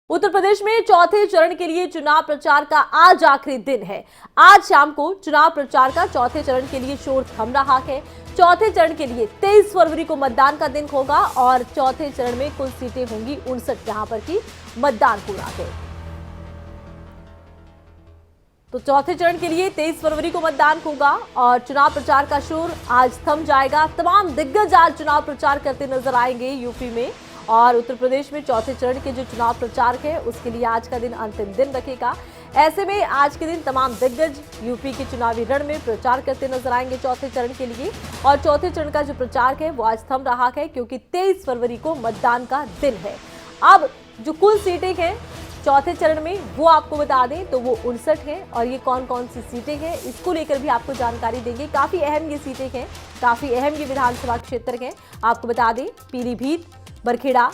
उत्तर प्रदेश में चौथे चरण के लिए चुनाव प्रचार का आज आखिरी दिन है। आज शाम को चुनाव प्रचार का चौथे चरण के लिए शोर थम रहा है। चौथे चरण के लिए 23 फरवरी को मतदान का दिन होगा और चौथे चरण में कुल सीटें होंगी 59, जहां पर की मतदान पूरा है। तो चौथे चरण के लिए 23 फरवरी को मतदान होगा और चुनाव प्रचार का शोर आज थम जाएगा। तमाम दिग्गज आज चुनाव प्रचार करते नजर आएंगे यूपी में, और उत्तर प्रदेश में चौथे चरण के जो चुनाव प्रचार है उसके लिए आज का दिन अंतिम दिन रखेगा। ऐसे में आज के दिन तमाम दिग्गज यूपी के चुनावी रण में प्रचार करते नजर आएंगे चौथे चरण के लिए। और चौथे चरण का जो प्रचार है वो आज थम रहा है क्योंकि 23 फरवरी को मतदान का दिन है। अब जो कुल सीटें हैं चौथे चरण में वो आपको बता दें तो वो 59 है, और ये कौन कौन सी सीटें हैं इसको लेकर भी आपको जानकारी देंगे। काफी अहम ये सीटें हैं, काफी अहम ये विधानसभा क्षेत्र हैं। आपको बता दें पीलीभीत, बरखेड़ा,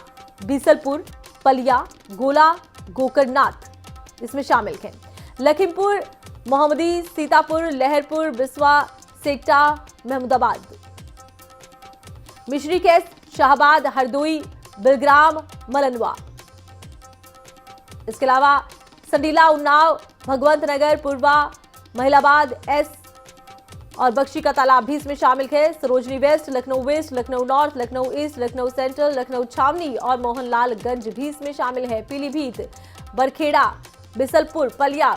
बीसलपुर, पलिया, गोला, गोकर्णनाथ इसमें शामिल हैं। लखीमपुर, मोहम्मदी, सीतापुर, लहरपुर, बिस्वा, सेक्टा, महमूदाबाद, मिश्रीकेस, शाहबाद, हरदोई, बिलग्राम, मलनवा। इसके अलावा संडीला, उन्नाव, भगवंत नगर, पूर्वा, महिलाबाद, एस और बख्शी का तालाब भी इसमें शामिल है। Sarojini west, Lucknow west, Lucknow north, Lucknow east, Lucknow central, Lucknow Chhawani और मोहनलालगंज भी इसमें शामिल है। पीलीभीत, बरखेड़ा, बिसलपुर, पलिया,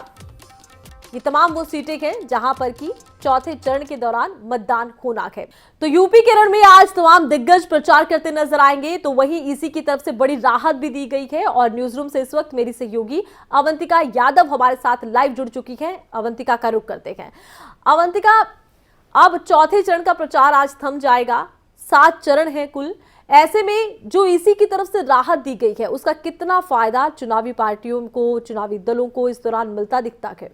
ये तमाम वो सीटें हैं जहां पर की चौथे चरण के दौरान मतदान होना है। तो यूपी के रण में आज तमाम दिग्गज प्रचार करते नजर आएंगे। तो वहीं ईसी की तरफ से बड़ी राहत भी दी गई है और न्यूज रूम से इस वक्त मेरी सहयोगी अवंतिका यादव हमारे साथ लाइव जुड़ चुकी है। अवंतिका का रुख करते हैं। अवंतिका, अब चौथे चरण का प्रचार आज थम जाएगा। 7 चरण है कुल। ऐसे में जो ईसी की तरफ से राहत दी गई है उसका कितना फायदा चुनावी पार्टियों को, चुनावी दलों को इस दौरान मिलता दिखता है?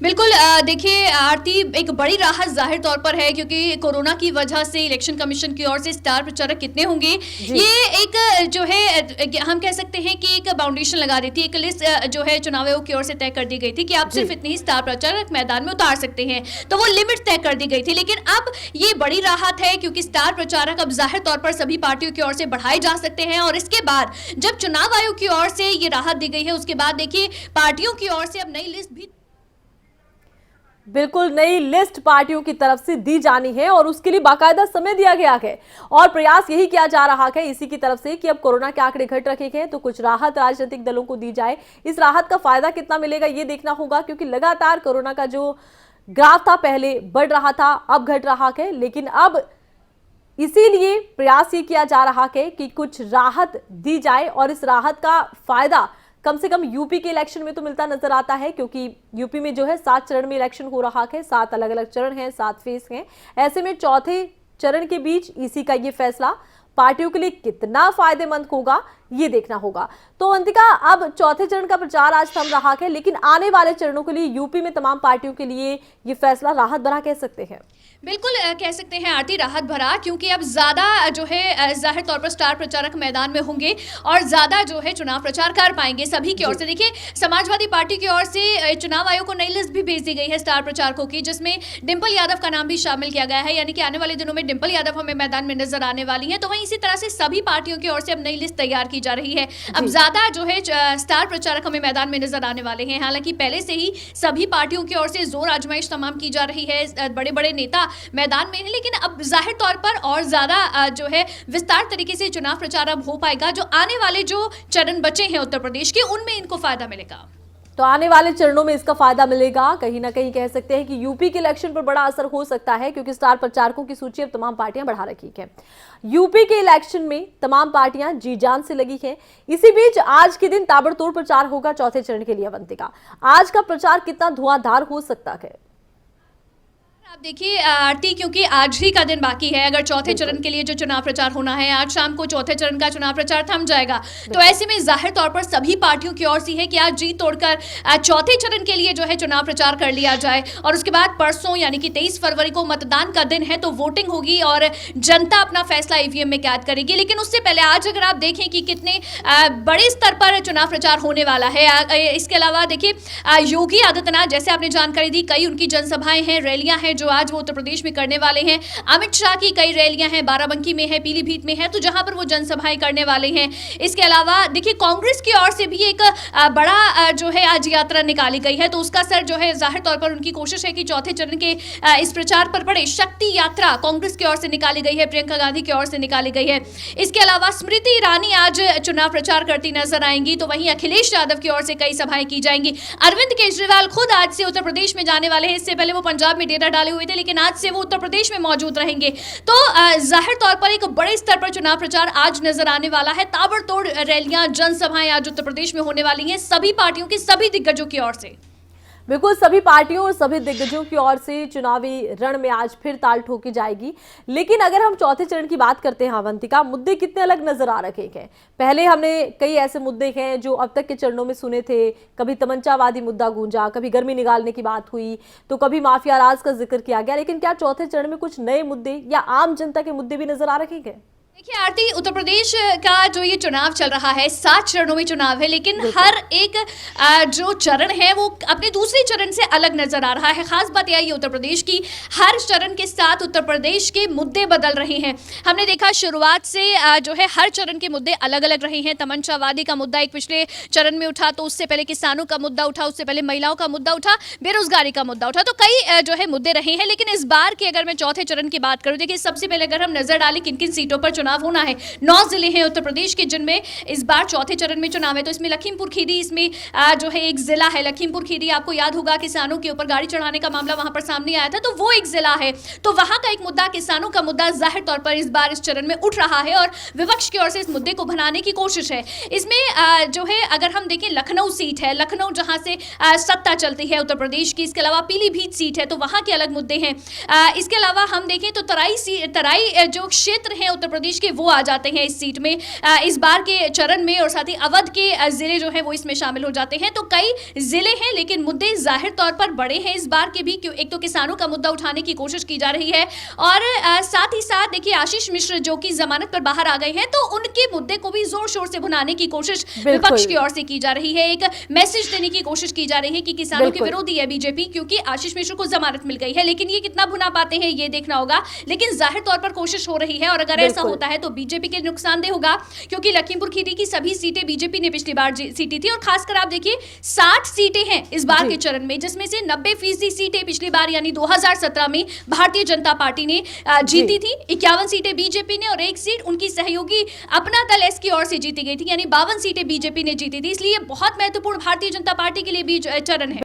बिल्कुल, देखिए आरती, एक बड़ी राहत जाहिर तौर पर है क्योंकि कोरोना की वजह से इलेक्शन कमीशन की ओर से स्टार प्रचारक कितने होंगे ये एक जो है हम कह सकते हैं कि एक बाउंडेशन लगा दी थी, एक लिस्ट जो है चुनाव आयोग की ओर से तय कर दी गई थी कि आप सिर्फ इतने ही स्टार प्रचारक मैदान में उतार सकते हैं, तो वो लिमिट तय कर दी गई थी। लेकिन अब ये बड़ी राहत है क्योंकि स्टार प्रचारक अब जाहिर तौर पर सभी पार्टियों की ओर से बढ़ाए जा सकते हैं। और इसके बाद जब चुनाव आयोग की ओर से ये राहत दी गई है उसके बाद देखिए पार्टियों की ओर से अब नई लिस्ट भी, बिल्कुल नई लिस्ट पार्टियों की तरफ से दी जानी है और उसके लिए बाकायदा समय दिया गया है और प्रयास यही किया जा रहा है इसी की तरफ से कि अब कोरोना के आंकड़े घट रखे हैं तो कुछ राहत राजनीतिक दलों को दी जाए। इस राहत का फायदा कितना मिलेगा ये देखना होगा क्योंकि लगातार कोरोना का जो ग्राफ था पहले बढ़ रहा था, अब घट रहा है। लेकिन अब इसीलिए प्रयास ये किया जा रहा है कि कुछ राहत दी जाए और इस राहत का फायदा कम से कम यूपी के इलेक्शन में तो मिलता नजर आता है क्योंकि यूपी में जो है 7 चरण में इलेक्शन हो रहा है, 7 अलग अलग चरण हैं, 7 फेज हैं। ऐसे में चौथे चरण के बीच ईसी का ये फैसला पार्टियों के लिए कितना फायदेमंद होगा ये देखना होगा। तो अंतिका, अब चौथे चरण का प्रचार आज थम रहा है लेकिन आने वाले चरणों के लिए यूपी में तमाम पार्टियों के लिए ये फैसला राहत भरा कह सकते हैं। बिल्कुल कह सकते हैं आरती, राहत भरा, क्योंकि अब ज्यादा जो है जाहिर तौर पर स्टार प्रचारक मैदान में होंगे और ज्यादा जो है चुनाव प्रचार कर पाएंगे सभी की ओर से। देखिए समाजवादी पार्टी की ओर से चुनाव आयोग को नई लिस्ट भी भेज दी गई है स्टार प्रचारकों की, जिसमें डिंपल यादव का नाम भी शामिल किया गया है, यानी कि आने वाले दिनों में डिंपल यादव हमें मैदान में नजर आने वाली है। तो वहीं इसी तरह से सभी पार्टियों की ओर से अब नई लिस्ट तैयार की जा रही है। अब ज्यादा जो है स्टार प्रचारक हमें मैदान में नजर आने वाले हैं। हालांकि पहले से ही सभी पार्टियों की ओर से जोर आजमाइश तमाम की जा रही है, बड़े बड़े नेता मैदान में है, लेकिन अब जाहिर तौर पर और ज्यादा जो है विस्तार तरीके से चुनाव प्रचार अब हो पाएगा। जो आने वाले जो चरण बचे हैं उत्तर प्रदेश के उनमें इनको फायदा मिलेगा। तो आने वाले चरणों में इसका फायदा मिलेगा। कहीं ना कहीं कह सकते हैं कि यूपी के इलेक्शन पर बड़ा असर हो सकता है क्योंकि स्टार प्रचारकों की सूची अब तमाम पार्टियां बढ़ा रखी है। यूपी के इलेक्शन में तमाम पार्टियां जी जान से लगी हैं। इसी बीच आज के दिन ताबड़तोड़ प्रचार होगा चौथे चरण के लिए। अवंतिका, आज का प्रचार कितना धुआंधार हो सकता है? आप देखिए आरती, क्योंकि आज ही का दिन बाकी है। अगर चौथे चरण के लिए जो चुनाव प्रचार होना है, आज शाम को चौथे चरण का चुनाव प्रचार थम जाएगा, तो ऐसे में जाहिर तौर पर सभी पार्टियों की ओर से है कि आज जी तोड़कर चौथे चरण के लिए जो है चुनाव प्रचार कर लिया जाए। और उसके बाद परसों यानी कि 23 फरवरी को मतदान का दिन है तो वोटिंग होगी और जनता अपना फैसला ईवीएम में कैद करेगी। लेकिन उससे पहले आज अगर आप देखें कि कितने बड़े स्तर पर चुनाव प्रचार होने वाला है। इसके अलावा देखिए योगी आदित्यनाथ, जैसे आपने जानकारी दी, कई उनकी जनसभाएं हैं, रैलियां हैं जो आज वो उत्तर प्रदेश में करने वाले हैं। अमित शाह की कई रैलियां हैं, बाराबंकी में है, पीलीभीत में है, तो जहां पर वो जनसभाएं करने वाले हैं। इसके अलावा देखिए कांग्रेस की ओर से भी एक बड़ा जो है आज यात्रा निकाली गई है, तो उसका सर जो है जाहिर तौर पर उनकी कोशिश है कि चौथे चरण के इस प्रचार पर पड़े। शक्ति यात्रा कांग्रेस की ओर से निकाली गई है, प्रियंका गांधी की ओर से निकाली गई है। इसके अलावा स्मृति ईरानी आज चुनाव प्रचार करती नजर आएंगी, तो वहीं अखिलेश यादव की ओर से कई सभाएं की जाएंगी। अरविंद केजरीवाल खुद आज से उत्तर प्रदेश में जाने वाले हैं। इससे पहले वो पंजाब में डेरा डाले हुए थे, लेकिन आज से वो उत्तर प्रदेश में मौजूद रहेंगे। तो जाहिर तौर पर एक बड़े स्तर पर चुनाव प्रचार आज नजर आने वाला है। ताबड़तोड़ रैलियां, जनसभाएं आज उत्तर प्रदेश में होने वाली हैं सभी पार्टियों के सभी दिग्गजों की ओर से। बिल्कुल, सभी पार्टियों और सभी दिग्गजों की ओर से चुनावी रण में आज फिर ताल ठोकी जाएगी। लेकिन अगर हम चौथे चरण की बात करते हैं अवंतिका, मुद्दे कितने अलग नजर आ रहे हैं। पहले हमने कई ऐसे मुद्दे हैं जो अब तक के चरणों में सुने थे। कभी तमंचावादी मुद्दा गूंजा, कभी गर्मी निकालने की बात हुई, तो कभी माफिया राज का जिक्र किया गया। लेकिन क्या चौथे चरण में कुछ नए मुद्दे या आम जनता के मुद्दे भी नजर आ रहे हैं? देखिए आरती, उत्तर प्रदेश का जो ये चुनाव चल रहा है 7 चरणों में चुनाव है, लेकिन हर एक जो चरण है वो अपने दूसरे चरण से अलग नजर आ रहा है। खास बात यह है उत्तर प्रदेश की, हर चरण के साथ उत्तर प्रदेश के मुद्दे बदल रहे हैं। हमने देखा शुरुआत से जो है हर चरण के मुद्दे अलग अलग रहे हैं। तमंचावादी का मुद्दा एक पिछले चरण में उठा, तो उससे पहले किसानों का मुद्दा उठा, उससे पहले महिलाओं का मुद्दा उठा, बेरोजगारी का मुद्दा उठा, तो कई जो है मुद्दे रहे हैं। लेकिन इस बार की अगर मैं चौथे चरण की बात करूं, देखिए सबसे पहले अगर हम नजर डालें किन किन सीटों पर चुनाव होना है, 9 जिले हैं उत्तर प्रदेश के जिनमें इस बार चौथे चरण में चुनाव है। तो इसमें लखीमपुर खीरी, इसमें जो है एक जिला है लखीमपुर खीरी। आपको याद होगा किसानों के ऊपर गाड़ी चढ़ाने का मामला वहां पर सामने आया था, तो वो एक जिला है। तो वहां का एक मुद्दा, किसानों का मुद्दा जाहिर तौर पर इस बार इस चरण में उठ रहा है और विपक्ष की ओर से इस मुद्दे को भनाने की कोशिश है। इसमें जो है अगर हम देखें लखनऊ सीट है, लखनऊ जहां से सत्ता चलती है उत्तर प्रदेश की। इसके अलावा पीलीभीत सीट है, तो वहां के अलग मुद्दे हैं। इसके अलावा हम देखें तो तराई जो क्षेत्र है उत्तर प्रदेश के वो आ जाते हैं इस सीट में इस बार के चरण में, और साथ ही अवध के जिले जो है वो इसमें शामिल हो जाते हैं। तो कई जिले हैं, लेकिन मुद्दे जाहिर तौर पर बड़े हैं इस बार के भी। एक तो किसानों का मुद्दा उठाने की कोशिश की जा रही है, और साथ ही साथ देखिए आशीष मिश्र जो कि जमानत पर बाहर आ गए हैं, तो उनके मुद्दे को भी जोर शोर से भुनाने की कोशिश विपक्ष की ओर से की जा रही है। एक मैसेज देने की कोशिश की जा रही है कि किसानों के विरोधी है बीजेपी, क्योंकि आशीष मिश्र को जमानत मिल गई है। लेकिन ये कितना भुना पाते हैं ये देखना होगा, लेकिन जाहिर तौर पर कोशिश हो रही है। और अगर ऐसा होता है तो बीजेपी के नुकसानदेह होगा, क्योंकि लखीमपुर खीरी की सभी सीटें बीजेपी ने पिछली बार जीती थी। और खासकर आप देखिए 60 सीटें हैं इस बार के चरण में, जिसमें से 90% सीटें पिछली बार यानी 2017 में भारतीय जनता पार्टी ने जीती थी। 51 सीटें बीजेपी ने और 1 सीट उनकी सहयोगी अपना दल एस की ओर से जीती गई थी, यानी 52 सीटें बीजेपी ने जीती थी। इसलिए बहुत महत्वपूर्ण भारतीय जनता पार्टी के लिए भी चरण है।